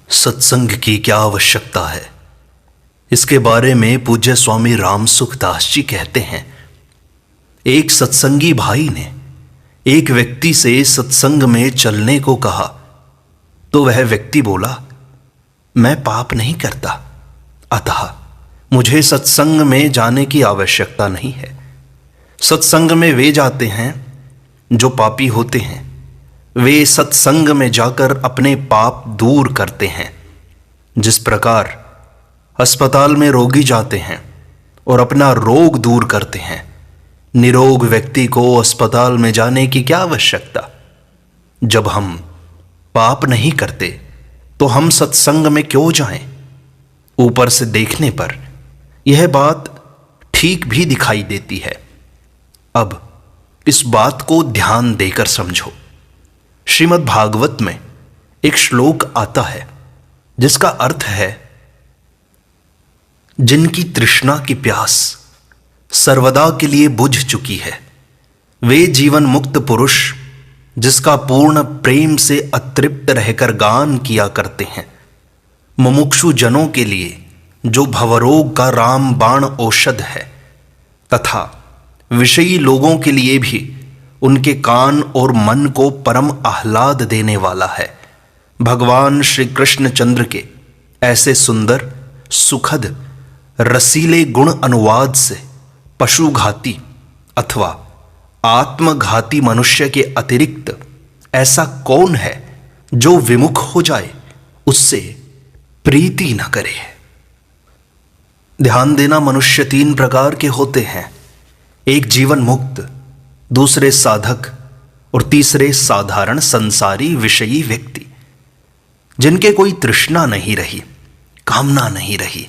सत्संग की क्या आवश्यकता है, इसके बारे में पूज्य स्वामी रामसुख दास जी कहते हैं। एक सत्संगी भाई ने एक व्यक्ति से सत्संग में चलने को कहा तो वह व्यक्ति बोला, मैं पाप नहीं करता, अतः मुझे सत्संग में जाने की आवश्यकता नहीं है। सत्संग में वे जाते हैं जो पापी होते हैं, वे सत्संग में जाकर अपने पाप दूर करते हैं। जिस प्रकार अस्पताल में रोगी जाते हैं और अपना रोग दूर करते हैं, निरोग व्यक्ति को अस्पताल में जाने की क्या आवश्यकता। जब हम पाप नहीं करते तो हम सत्संग में क्यों जाएं? ऊपर से देखने पर यह बात ठीक भी दिखाई देती है। अब इस बात को ध्यान देकर समझो। श्रीमद् भागवत में एक श्लोक आता है जिसका अर्थ है, जिनकी तृष्णा की प्यास सर्वदा के लिए बुझ चुकी है, वे जीवन मुक्त पुरुष जिसका पूर्ण प्रेम से अतृप्त रहकर गान किया करते हैं, मुमुक्षु जनों के लिए जो भवरोग का रामबाण औषध है, तथा विषयी लोगों के लिए भी उनके कान और मन को परम आह्लाद देने वाला है। भगवान श्री कृष्ण चंद्र के ऐसे सुंदर सुखद रसीले गुण अनुवाद से पशुघाती अथवा आत्मघाती मनुष्य के अतिरिक्त ऐसा कौन है जो विमुख हो जाए, उससे प्रीति न करे। ध्यान देना, मनुष्य तीन प्रकार के होते हैं। एक जीवन मुक्त, दूसरे साधक और तीसरे साधारण संसारी विषयी व्यक्ति, जिनके कोई तृष्णा नहीं रही, कामना नहीं रही,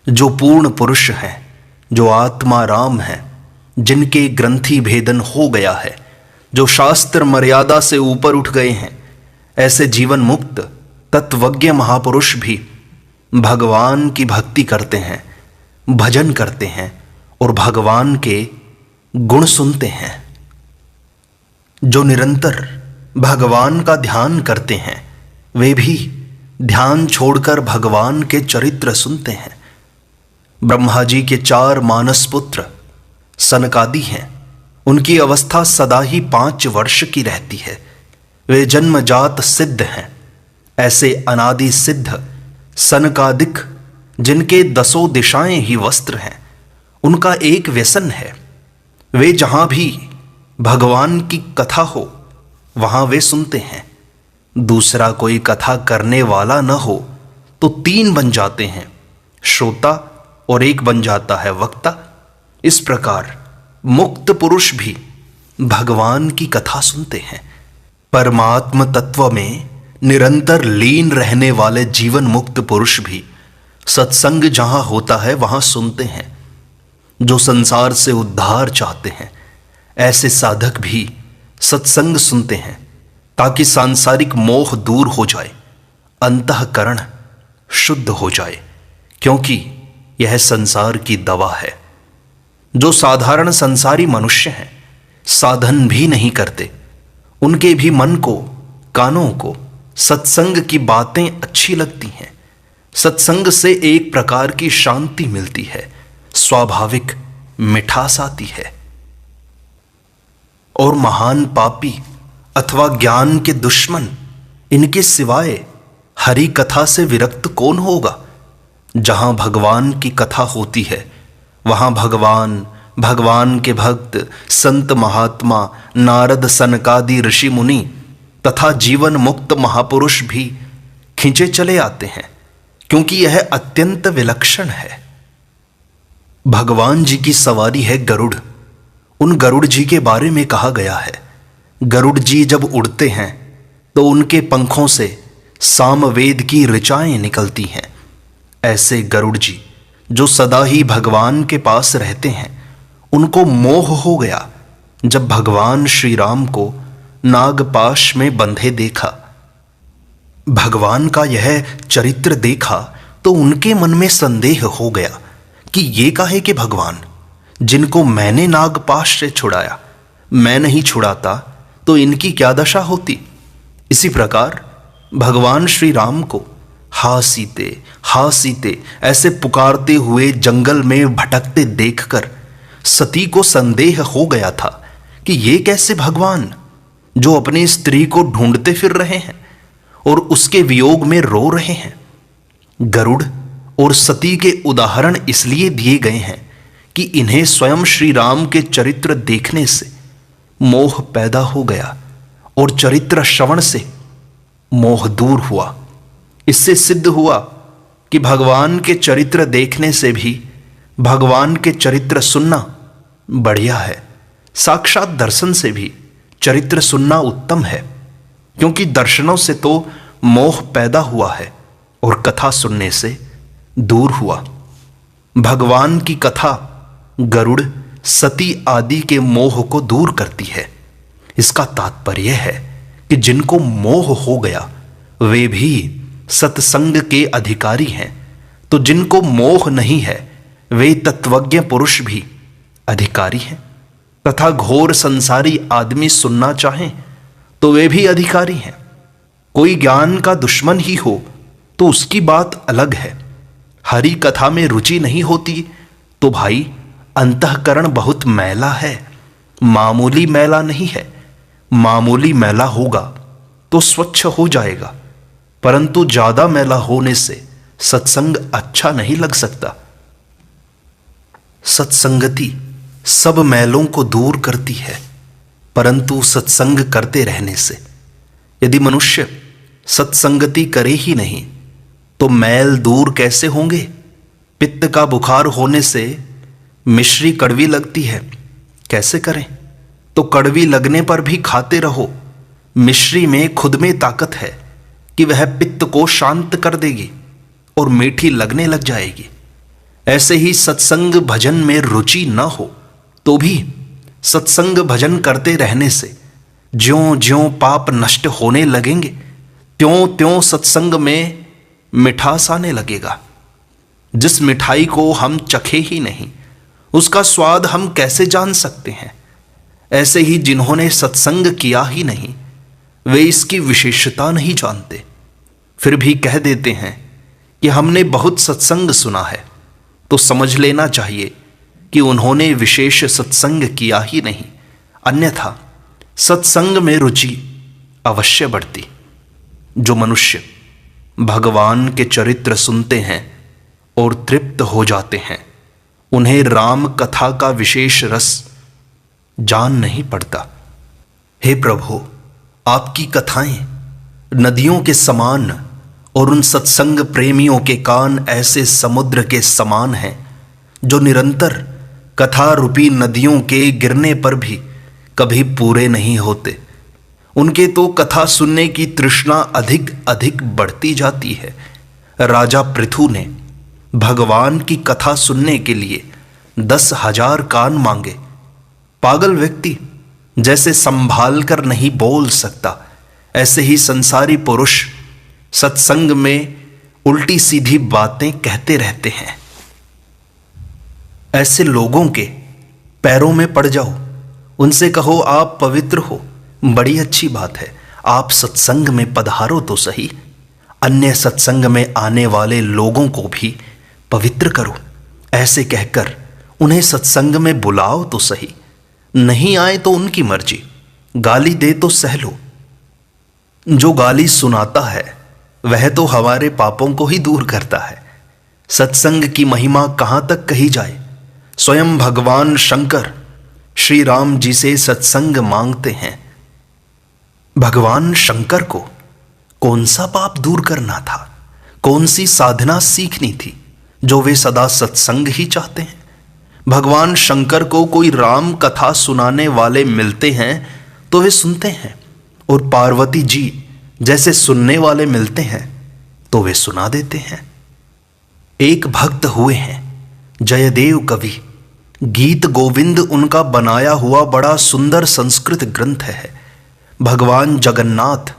जो पूर्ण पुरुष हैं, जो आत्मा राम हैं, जिनके ग्रंथि भेदन हो गया है, जो शास्त्र मर्यादा से ऊपर उठ गए हैं। ऐसे जीवन मुक्त तत्वज्ञ महापुरुष भी भगवान की भक्ति करते हैं, भजन करते हैं और भगवान के गुण सुनते हैं। जो निरंतर भगवान का ध्यान करते हैं, वे भी ध्यान छोड़कर भगवान के चरित्र सुनते हैं। ब्रह्मा जी के 4 मानस पुत्र सनकादि हैं। उनकी अवस्था सदा ही 5 वर्ष की रहती है। वे जन्मजात सिद्ध हैं। ऐसे अनादि सिद्ध सनकादिक, जिनके 10 दिशाएं ही वस्त्र हैं, उनका एक व्यसन है। वे जहां भी भगवान की कथा हो वहां वे सुनते हैं। दूसरा कोई कथा करने वाला न हो तो 3 बन जाते हैं, श्रोता और एक बन जाता है वक्ता। इस प्रकार मुक्त पुरुष भी भगवान की कथा सुनते हैं। परमात्म तत्व में निरंतर लीन रहने वाले जीवन मुक्त पुरुष भी सत्संग जहां होता है वहां सुनते हैं। जो संसार से उद्धार चाहते हैं, ऐसे साधक भी सत्संग सुनते हैं ताकि सांसारिक मोह दूर हो जाए, अंतःकरण शुद्ध हो जाए, क्योंकि यह संसार की दवा है। जो साधारण संसारी मनुष्य हैं, साधन भी नहीं करते, उनके भी मन को, कानों को सत्संग की बातें अच्छी लगती हैं। सत्संग से एक प्रकार की शांति मिलती है, स्वाभाविक मिठास आती है। और महान पापी अथवा ज्ञान के दुश्मन, इनके सिवाय हरि कथा से विरक्त कौन होगा। जहां भगवान की कथा होती है वहां भगवान, भगवान के भक्त, संत महात्मा, नारद सनकादि ऋषि मुनि तथा जीवन मुक्त महापुरुष भी खींचे चले आते हैं, क्योंकि यह अत्यंत विलक्षण है। भगवान जी की सवारी है गरुड़। उन गरुड़ जी के बारे में कहा गया है, गरुड़ जी जब उड़ते हैं तो उनके पंखों से सामवेद की ऋचाएं निकलती हैं। ऐसे गरुड़ जी जो सदा ही भगवान के पास रहते हैं, उनको मोह हो गया जब भगवान श्री राम को नागपाश में बंधे देखा। भगवान का यह चरित्र देखा तो उनके मन में संदेह हो गया कि ये काहे कि भगवान, जिनको मैंने नागपाश से छुड़ाया, मैं नहीं छुड़ाता तो इनकी क्या दशा होती। इसी प्रकार भगवान श्री राम को हा सीते ऐसे पुकारते हुए जंगल में भटकते देखकर सती को संदेह हो गया था कि ये कैसे भगवान जो अपनी स्त्री को ढूंढते फिर रहे हैं और उसके वियोग में रो रहे हैं। गरुड़ और सती के उदाहरण इसलिए दिए गए हैं कि इन्हें स्वयं श्री राम के चरित्र देखने से मोह पैदा हो गया और चरित्र श्रवण से मोह दूर हुआ। इससे सिद्ध हुआ कि भगवान के चरित्र देखने से भी भगवान के चरित्र सुनना बढ़िया है। साक्षात दर्शन से भी चरित्र सुनना उत्तम है, क्योंकि दर्शनों से तो मोह पैदा हुआ है और कथा सुनने से दूर हुआ। भगवान की कथा गरुड़ सती आदि के मोह को दूर करती है। इसका तात्पर्य है कि जिनको मोह हो गया वे भी सत्संग के अधिकारी हैं, तो जिनको मोह नहीं है वे तत्वज्ञ पुरुष भी अधिकारी हैं, तथा घोर संसारी आदमी सुनना चाहें तो वे भी अधिकारी हैं। कोई ज्ञान का दुश्मन ही हो तो उसकी बात अलग है। हरि कथा में रुचि नहीं होती तो भाई अंतःकरण बहुत मैला है, मामूली मैला नहीं है। मामूली मैला होगा तो स्वच्छ हो जाएगा, परंतु ज्यादा मैला होने से सत्संग अच्छा नहीं लग सकता। सत्संगति सब मैलों को दूर करती है, परंतु सत्संग करते रहने से। यदि मनुष्य सत्संगति करे ही नहीं तो मैल दूर कैसे होंगे। पित्त का बुखार होने से मिश्री कड़वी लगती है, कैसे करें। तो कड़वी लगने पर भी खाते रहो। मिश्री में खुद में ताकत है कि वह पित्त को शांत कर देगी और मीठी लगने लग जाएगी। ऐसे ही सत्संग भजन में रुचि न हो तो भी सत्संग भजन करते रहने से ज्यों ज्यों पाप नष्ट होने लगेंगे त्यों त्यों सत्संग में मिठास आने लगेगा। जिस मिठाई को हम चखे ही नहीं उसका स्वाद हम कैसे जान सकते हैं। ऐसे ही जिन्होंने सत्संग किया ही नहीं वे इसकी विशेषता नहीं जानते, फिर भी कह देते हैं कि हमने बहुत सत्संग सुना है, तो समझ लेना चाहिए कि उन्होंने विशेष सत्संग किया ही नहीं, अन्यथा सत्संग में रुचि अवश्य बढ़ती। जो मनुष्य भगवान के चरित्र सुनते हैं और तृप्त हो जाते हैं उन्हें राम कथा का विशेष रस जान नहीं पड़ता। हे प्रभु, आपकी कथाएं नदियों के समान और उन सत्संग प्रेमियों के कान ऐसे समुद्र के समान हैं जो निरंतर कथा रूपी नदियों के गिरने पर भी कभी पूरे नहीं होते। उनके तो कथा सुनने की तृष्णा अधिक अधिक बढ़ती जाती है। राजा पृथु ने भगवान की कथा सुनने के लिए 10,000 कान मांगे। पागल व्यक्ति जैसे संभाल कर नहीं बोल सकता, ऐसे ही संसारी पुरुष सत्संग में उल्टी सीधी बातें कहते रहते हैं। ऐसे लोगों के पैरों में पड़ जाओ, उनसे कहो आप पवित्र हो, बड़ी अच्छी बात है, आप सत्संग में पधारो तो सही। अन्य सत्संग में आने वाले लोगों को भी पवित्र करो, ऐसे कहकर उन्हें सत्संग में बुलाओ तो सही। नहीं आए तो उनकी मर्जी, गाली दे तो सह लो। जो गाली सुनाता है वह तो हमारे पापों को ही दूर करता है। सत्संग की महिमा कहां तक कही जाए। स्वयं भगवान शंकर श्री राम जी से सत्संग मांगते हैं। भगवान शंकर को कौन सा पाप दूर करना था, कौन सी साधना सीखनी थी जो वे सदा सत्संग ही चाहते हैं। भगवान शंकर को कोई राम कथा सुनाने वाले मिलते हैं तो वे सुनते हैं, और पार्वती जी जैसे सुनने वाले मिलते हैं तो वे सुना देते हैं। एक भक्त हुए हैं जयदेव कवि, गीत गोविंद उनका बनाया हुआ बड़ा सुंदर संस्कृत ग्रंथ है। भगवान जगन्नाथ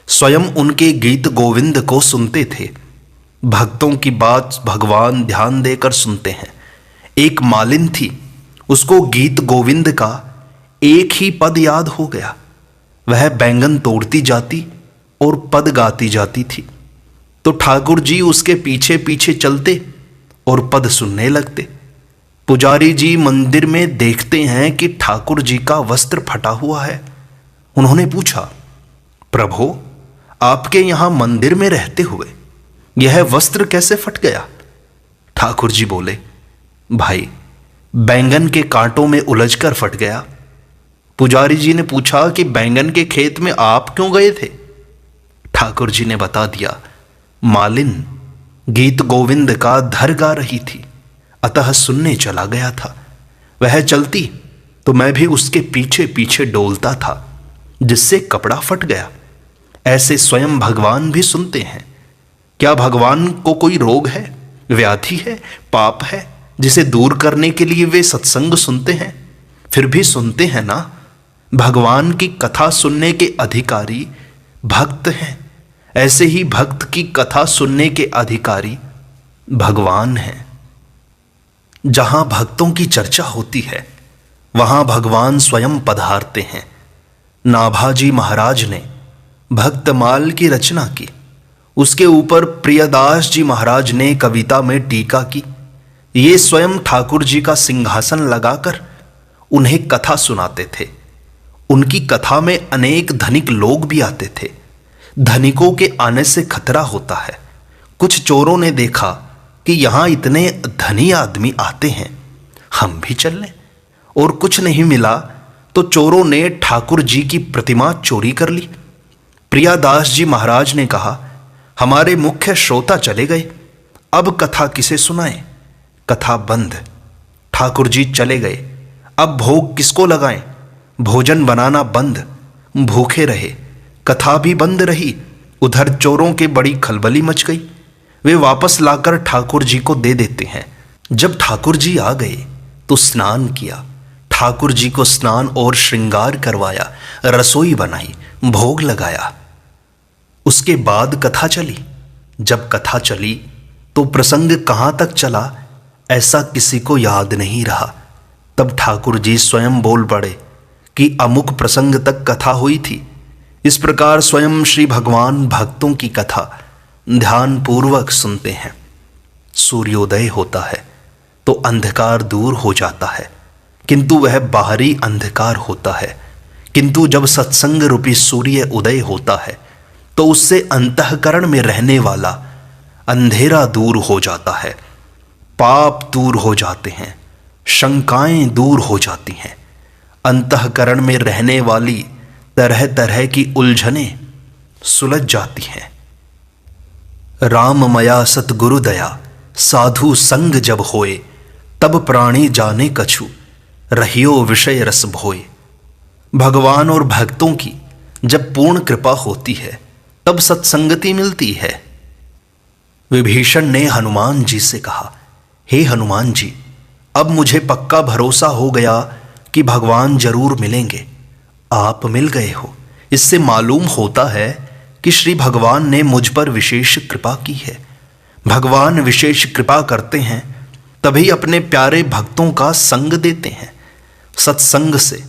स्वयं उनके गीत गोविंद को सुनते थे। भक्तों की बात भगवान ध्यान देकर सुनते हैं। एक मालिन थी, उसको गीत गोविंद का एक ही पद याद हो गया। वह बैंगन तोड़ती जाती और पद गाती जाती थी। तो ठाकुर जी उसके पीछे पीछे चलते और पद सुनने लगते। पुजारी जी मंदिर में देखते हैं कि ठाकुर जी का वस्त्र फटा हुआ है। उन्होंने पूछा, प्रभु, आपके यहां मंदिर में रहते हुए यह वस्त्र कैसे फट गया? ठाकुर जी बोले, भाई, बैंगन के कांटों में उलझकर फट गया। पुजारी जी ने पूछा कि बैंगन के खेत में आप क्यों गए थे? ठाकुर जी ने बता दिया, मालिन गीत गोविंद का धर गा रही थी, अतः सुनने चला गया था। वह चलती तो मैं भी उसके पीछे पीछे डोलता था, जिससे कपड़ा फट गया। ऐसे स्वयं भगवान भी सुनते हैं। क्या भगवान को कोई रोग है, व्याधि है, पाप है, जिसे दूर करने के लिए वे सत्संग सुनते हैं? फिर भी सुनते हैं ना। भगवान की कथा सुनने के अधिकारी भक्त हैं। ऐसे ही भक्त की कथा सुनने के अधिकारी भगवान हैं। जहां भक्तों की चर्चा होती है वहां भगवान स्वयं पधारते हैं। नाभाजी महाराज ने भक्तमाल की रचना की। उसके ऊपर प्रियदास जी महाराज ने कविता में टीका की। ये स्वयं ठाकुर जी का सिंहासन लगाकर उन्हें कथा सुनाते थे। उनकी कथा में अनेक धनिक लोग भी आते थे। धनिकों के आने से खतरा होता है। कुछ चोरों ने देखा कि यहां इतने धनी आदमी आते हैं, हम भी चल लें, और कुछ नहीं मिला तो चोरों ने ठाकुर जी की प्रतिमा चोरी कर ली। प्रियादास जी महाराज ने कहा, हमारे मुख्य श्रोता चले गए, अब कथा किसे सुनाएं? कथा बंद। ठाकुर जी चले गए, अब भोग किसको लगाएं? भोजन बनाना बंद। भूखे रहे, कथा भी बंद रही। उधर चोरों के बड़ी खलबली मच गई। वे वापस लाकर ठाकुर जी को दे देते हैं। जब ठाकुर जी आ गए तो स्नान किया। ठाकुर जी को स्नान और श्रृंगार करवाया, रसोई बनाई, भोग लगाया। उसके बाद कथा चली। जब कथा चली तो प्रसंग कहाँ तक चला ऐसा किसी को याद नहीं रहा। तब ठाकुर जी स्वयं बोल पड़े कि अमुक प्रसंग तक कथा हुई थी। इस प्रकार स्वयं श्री भगवान भक्तों की कथा ध्यान पूर्वक सुनते हैं। सूर्योदय होता है तो अंधकार दूर हो जाता है, किंतु वह बाहरी अंधकार होता है। किंतु जब सत्संग रूपी सूर्य उदय होता है तो उससे अंतःकरण में रहने वाला अंधेरा दूर हो जाता है। पाप दूर हो जाते हैं, शंकाएं दूर हो जाती हैं। अंतःकरण में रहने वाली तरह तरह की उलझनें सुलझ जाती हैं। राममया सतगुरु दया साधु संग जब होए, तब प्राणी जाने कछु रहियो विषय रस भोए। भगवान और भक्तों की जब पूर्ण कृपा होती है तब सत्संगति मिलती है। विभीषण ने हनुमान जी से कहा, हे हनुमान जी, अब मुझे पक्का भरोसा हो गया कि भगवान जरूर मिलेंगे। आप मिल गए हो, इससे मालूम होता है कि श्री भगवान ने मुझ पर विशेष कृपा की है। भगवान विशेष कृपा करते हैं तभी अपने प्यारे भक्तों का संग देते हैं। सत्संग से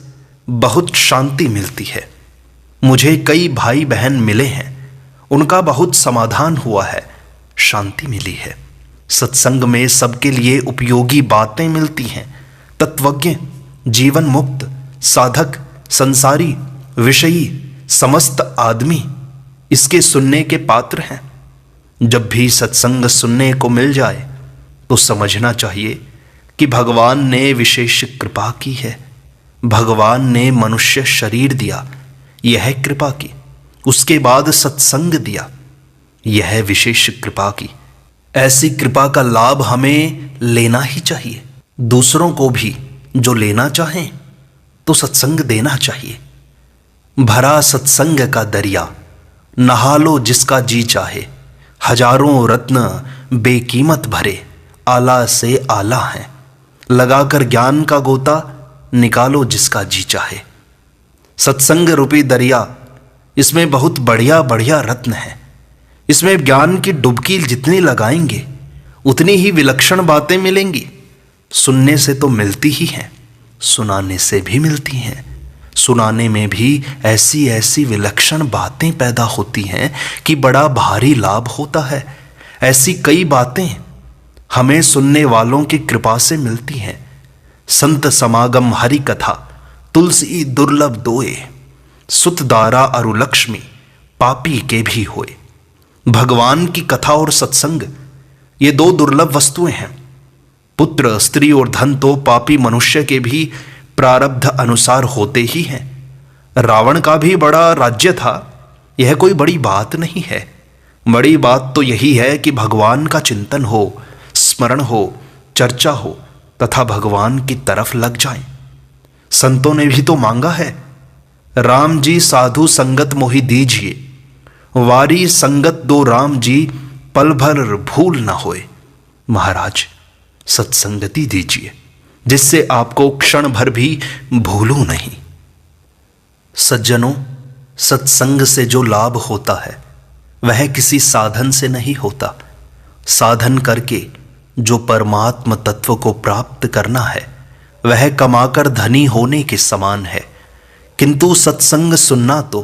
बहुत शांति मिलती है। मुझे कई भाई बहन मिले हैं, उनका बहुत समाधान हुआ है, शांति मिली है। सत्संग में सबके लिए उपयोगी बातें मिलती हैं। तत्वज्ञ, जीवन मुक्त, साधक, संसारी, विषयी समस्त आदमी इसके सुनने के पात्र हैं। जब भी सत्संग सुनने को मिल जाए तो समझना चाहिए कि भगवान ने विशेष कृपा की है। भगवान ने मनुष्य शरीर दिया, यह कृपा की। उसके बाद सत्संग दिया, यह विशेष कृपा की। ऐसी कृपा का लाभ हमें लेना ही चाहिए। दूसरों को भी जो लेना चाहें तो सत्संग देना चाहिए। भरा सत्संग का दरिया, नहा लो जिसका जी चाहे। हजारों रत्न बेकीमत भरे, आला से आला हैं। लगाकर ज्ञान का गोता, निकालो जिसका जी चाहे। सत्संग रूपी दरिया, इसमें बहुत बढ़िया बढ़िया रत्न है। इसमें ज्ञान की डुबकी जितनी लगाएंगे उतनी ही विलक्षण बातें मिलेंगी। सुनने से तो मिलती ही हैं, सुनाने से भी मिलती हैं। सुनाने में भी ऐसी ऐसी विलक्षण बातें पैदा होती हैं कि बड़ा भारी लाभ होता है। ऐसी कई बातें हमें सुनने वालों की कृपा से मिलती हैं। संत समागम हरि कथा तुलसी दुर्लभ दोए, सुत दारा अरु लक्ष्मी पापी के भी होए। भगवान की कथा और सत्संग ये दो दुर्लभ वस्तुएं हैं। पुत्र, स्त्री और धन तो पापी मनुष्य के भी प्रारब्ध अनुसार होते ही हैं। रावण का भी बड़ा राज्य था, यह कोई बड़ी बात नहीं है। बड़ी बात तो यही है कि भगवान का चिंतन हो, स्मरण हो, चर्चा हो तथा भगवान की तरफ लग जाएं। संतों ने भी तो मांगा है, राम जी साधु संगत मोहि दीजिए, वारी संगत दो राम जी पल भर भूल न होए। महाराज सत्संगति दीजिए जिससे आपको क्षण भर भी भूलूं नहीं। सज्जनों, सत्संग से जो लाभ होता है वह किसी साधन से नहीं होता। साधन करके जो परमात्म तत्व को प्राप्त करना है वह कमाकर धनी होने के समान है। किंतु सत्संग सुनना तो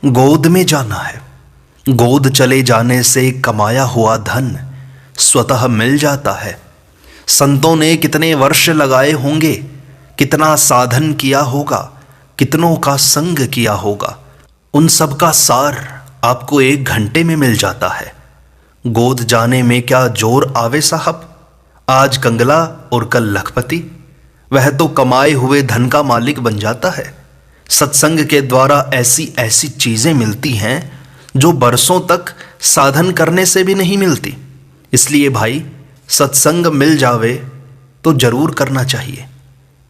गोद में जाना है। गोद चले जाने से कमाया हुआ धन स्वतः मिल जाता है। संतों ने कितने वर्ष लगाए होंगे, कितना साधन किया होगा, कितनों का संग किया होगा, उन सब का सार आपको 1 घंटे में मिल जाता है। गोद जाने में क्या जोर आवे साहब। आज कंगला और कल लखपति, वह तो कमाए हुए धन का मालिक बन जाता है। सत्संग के द्वारा ऐसी ऐसी चीजें मिलती हैं जो बरसों तक साधन करने से भी नहीं मिलती। इसलिए भाई, सत्संग मिल जावे तो जरूर करना चाहिए।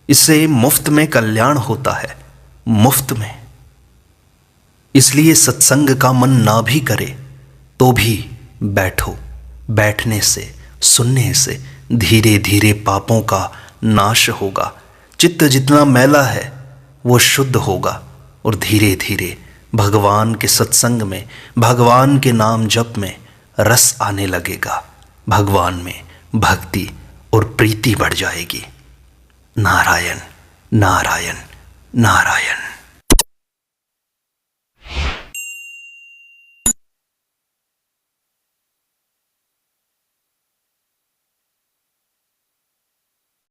इससे मुफ्त में कल्याण होता है, मुफ्त में। इसलिए सत्संग का मन ना भी करे तो भी बैठो। बैठने से, सुनने से धीरे धीरे पापों का नाश होगा। चित्त जितना मैला है वो शुद्ध होगा और धीरे धीरे भगवान के सत्संग में, भगवान के नाम जप में रस आने लगेगा। भगवान में भक्ति और प्रीति बढ़ जाएगी। नारायण नारायण नारायण।